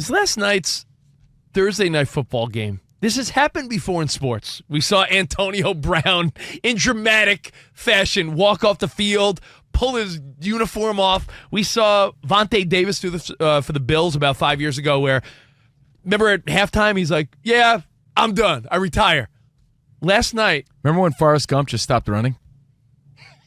is last night's Thursday night football game. This has happened before in sports. We saw Antonio Brown in dramatic fashion walk off the field, pull his uniform off. We saw Vontae Davis do this for the Bills about 5 years ago where, remember at halftime, he's like, yeah, I'm done. I retire. Last night. Remember when Forrest Gump just stopped running?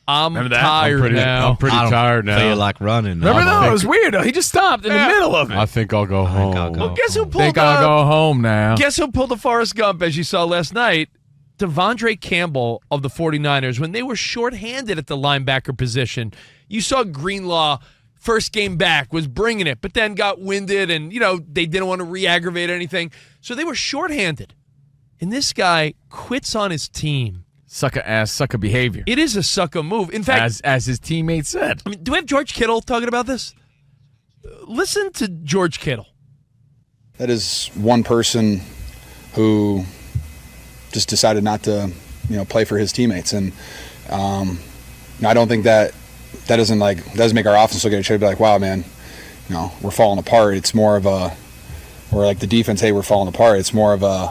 I'm tired now. I'm pretty tired now. I feel like running. Remember that? It was weird. He just stopped in the middle of it. I think I'll go home. Well, guess who pulled I think I'll go home now. Guess who pulled the Forrest Gump, as you saw last night? De'Vondre Campbell of the 49ers. When they were shorthanded at the linebacker position, you saw Greenlaw, first game back, was bringing it, but then got winded and, they didn't want to re-aggravate anything. So they were shorthanded. And this guy quits on his team. Sucker ass, sucker behavior. It is a sucker move. In fact, as his teammate said. I mean, do we have George Kittle talking about this? Listen to George Kittle. That is one person who just decided not to, play for his teammates, and I don't think that doesn't make our offense look at each other and be like, wow, man, we're falling apart. It's more of we're like the defense, hey, we're falling apart. It's more of a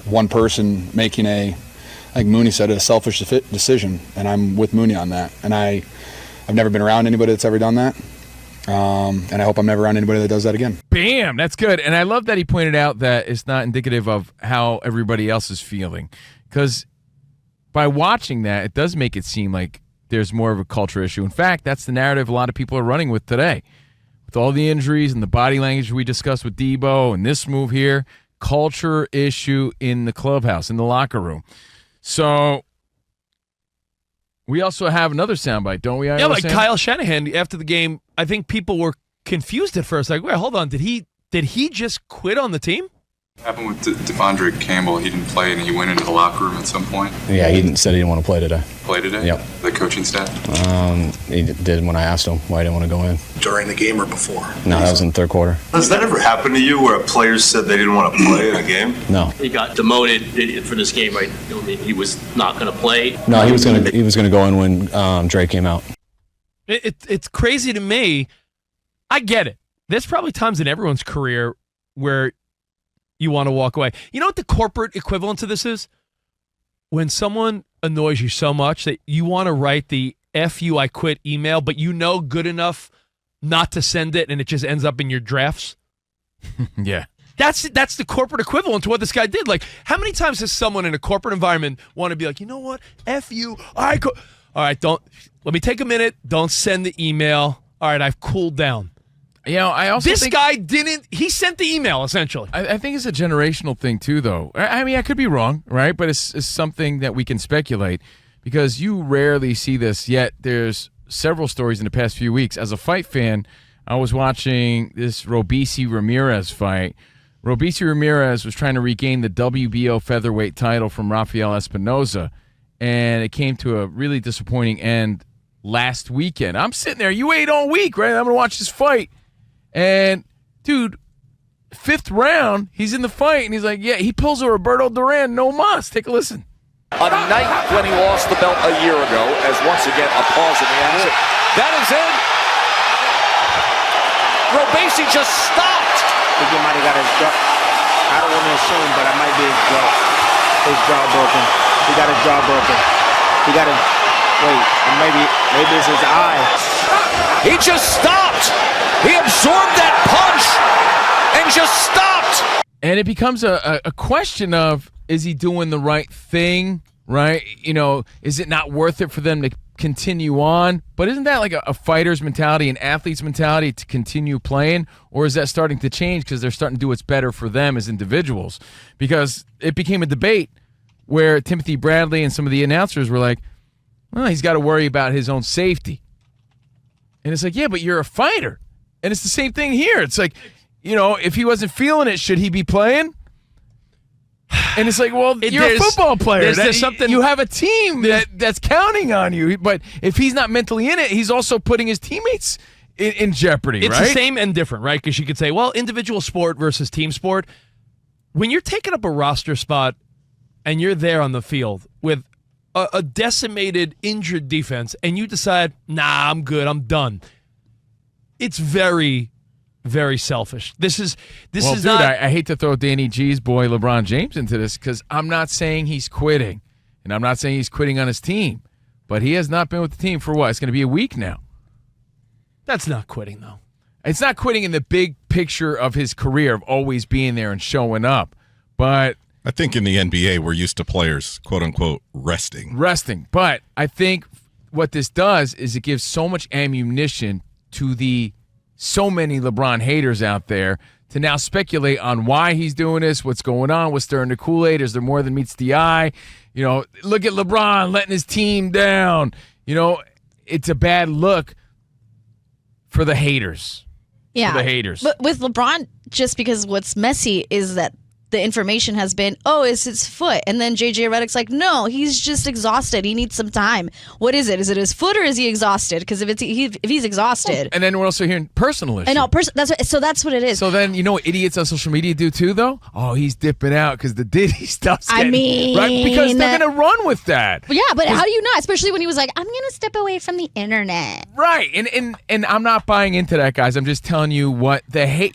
one person making like Mooney said, a selfish decision, and I'm with Mooney on that. And I've never been around anybody that's ever done that, and I hope I'm never around anybody that does that again. Bam, that's good. And I love that he pointed out that it's not indicative of how everybody else is feeling, because by watching that, it does make it seem like there's more of a culture issue. In fact, that's the narrative a lot of people are running with today. With all the injuries and the body language we discussed with Debo and this move here, culture issue in the clubhouse, in the locker room. So we also have another soundbite, don't we? Yeah, like Kyle Shanahan after the game. I think people were confused at first. Like, wait, hold on. Did he just quit on the team? Happened with De'Vondre Campbell. He didn't play, and he went into the locker room at some point. Yeah, he said he didn't want to play today. Play today? Yep. The coaching staff? He did when I asked him why he didn't want to go in. During the game or before? No, that was in the third quarter. Has that ever happened to you where players said they didn't want to play in a game? No. He got demoted for this game, right? I mean, he was not going to play. No, he was going to go in when Drake came out. It's crazy to me. I get it. There's probably times in everyone's career where you want to walk away. You know what the corporate equivalent to this is? When someone annoys you so much that you want to write the F you, I quit email, but good enough not to send it, and it just ends up in your drafts. Yeah. That's the corporate equivalent to what this guy did. Like, how many times does someone in a corporate environment want to be like, you know what? F you, I quit. All right, let me take a minute. Don't send the email. All right, I've cooled down. I also think guy didn't. He sent the email essentially. I think it's a generational thing too, though. I mean, I could be wrong, right? But it's something that we can speculate because you rarely see this. Yet there's several stories in the past few weeks. As a fight fan, I was watching this Robeisy Ramirez fight. Robeisy Ramirez was trying to regain the WBO featherweight title from Rafael Espinoza, and it came to a really disappointing end last weekend. I'm sitting there. You wait all week, right? I'm going to watch this fight. And, dude, 5th round, he's in the fight, and he's like, yeah, he pulls a Roberto Duran, no mas. Take a listen. A night when he lost the belt a year ago, as once again a pause in the action. That is it. Robeisy just stopped. I think he might have got his jaw. I don't want to assume, but it might be his jaw. His jaw broken. He got his jaw broken. He got his, wait, maybe it's his eye. He just stopped. He absorbed that punch and just stopped. And it becomes a question of, is he doing the right thing, right? Is it not worth it for them to continue on? But isn't that like a fighter's mentality, an athlete's mentality to continue playing? Or is that starting to change because they're starting to do what's better for them as individuals? Because it became a debate where Timothy Bradley and some of the announcers were like, well, he's got to worry about his own safety. And it's like, yeah, but you're a fighter. And it's the same thing here. It's like, if he wasn't feeling it, should he be playing? And it's like, well, you're a football player. There's something, you have a team that's counting on you. But if he's not mentally in it, he's also putting his teammates in jeopardy, it's right? It's the same and different, right? Because you could say, well, individual sport versus team sport. When you're taking up a roster spot and you're there on the field with a decimated, injured defense, and you decide, nah, I'm good, I'm done. It's very, very selfish. This is Dude, not. I hate to throw Danny G's boy LeBron James into this because I'm not saying he's quitting, and I'm not saying he's quitting on his team, but he has not been with the team for what? It's going to be a week now. That's not quitting, though. It's not quitting in the big picture of his career of always being there and showing up, but I think in the NBA we're used to players, quote unquote, resting. But I think what this does is it gives so much ammunition to the so many LeBron haters out there to now speculate on why he's doing this, what's going on, what's stirring the Kool-Aid, is there more than meets the eye? Look at LeBron letting his team down. It's a bad look for the haters. Yeah. For the haters. But with LeBron, just because what's messy is that the information has been, it's his foot. And then JJ Redick's like, no, he's just exhausted. He needs some time. What is it? Is it his foot or is he exhausted? Because if he's exhausted. And then we're also hearing personal issues. I know, that's what it is. So then, what idiots on social media do too, though? Oh, he's dipping out because the Diddy stuff's getting, right? Because they're going to run with that. Yeah, but how do you not? Especially when he was like, I'm going to step away from the internet. Right. And I'm not buying into that, guys. I'm just telling you what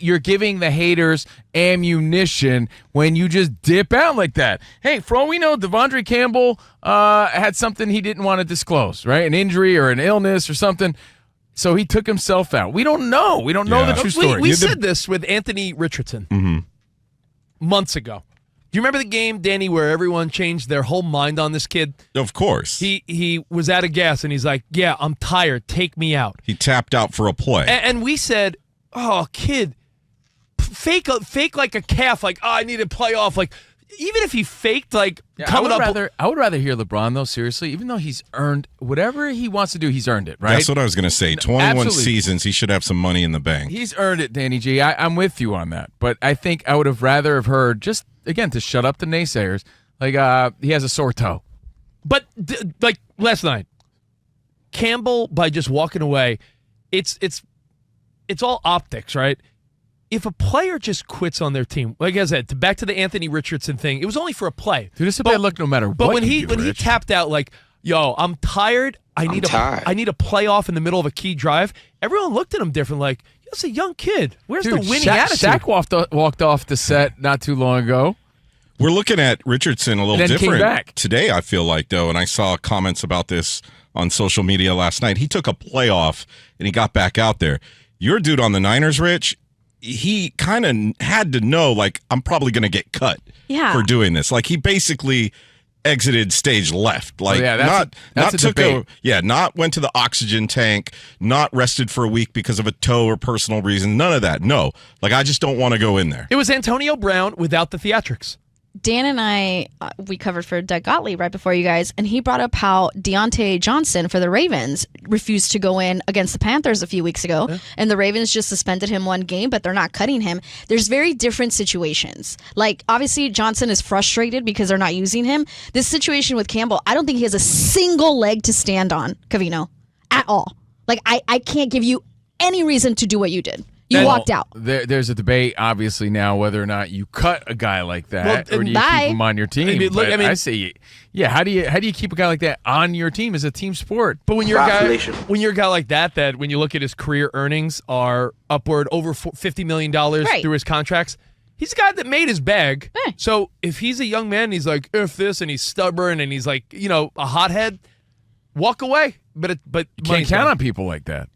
you're giving the haters ammunition when you just dip out like that. Hey, for all we know, De'Vondre Campbell had something he didn't want to disclose, right? An injury or an illness or something. So he took himself out. We don't know. We don't know the true story. We said this with Anthony Richardson months ago. Do you remember the game, Danny, where everyone changed their whole mind on this kid? Of course. He was out of gas, and he's like, yeah, I'm tired. Take me out. He tapped out for a play. And we said, oh, kid, fake like a calf, like, I need to play off. Like, even if he faked, like, coming up. I would rather hear LeBron, though, seriously, even though he's earned whatever he wants to do, he's earned it, right? That's what I was going to say. 21 Absolutely. seasons, he should have some money in the bank. He's earned it, Danny G. I'm with you on that. But I think I would have rather have heard, just, again, to shut up the naysayers, like, he has a sore toe. But, like, last night, Campbell, by just walking away, it's all optics, right? If a player just quits on their team, like I said, back to the Anthony Richardson thing, it was only for a play. Dude, it's a bad look no matter what. But when he tapped out, like, yo, I'm tired. I need a playoff in the middle of a key drive. Everyone looked at him different, like, that's a young kid. Where's the winning attitude? Shaq walked off the set not too long ago. We're looking at Richardson a little different came back today, I feel like, though, and I saw comments about this on social media last night. He took a playoff and he got back out there. Your dude on the Niners, Rich, he kind of had to know, like, I'm probably going to get cut for doing this. Like, he basically exited stage left. Like, not went to the oxygen tank, not rested for a week because of a toe or personal reason. None of that. No. Like, I just don't want to go in there. It was Antonio Brown without the theatrics. Dan and I, we covered for Doug Gottlieb right before you guys, and he brought up how Deontay Johnson for the Ravens refused to go in against the Panthers a few weeks ago, and the Ravens just suspended him one game, but they're not cutting him. There's very different situations. Like, obviously, Johnson is frustrated because they're not using him. This situation with Campbell, I don't think he has a single leg to stand on, COVINO, at all. Like, I can't give you any reason to do what you did. You walked out. There's a debate, obviously, now whether or not you cut a guy like that or do you keep him on your team. I say, how do you keep a guy like that on your team? It's a team sport. But when you're a guy like that when you look at his career earnings are upward over $50 million through his contracts, he's a guy that made his bag. Right. So if he's a young man, he's like, if this, and he's stubborn, and he's like, a hothead, walk away. But you can't count on people like that.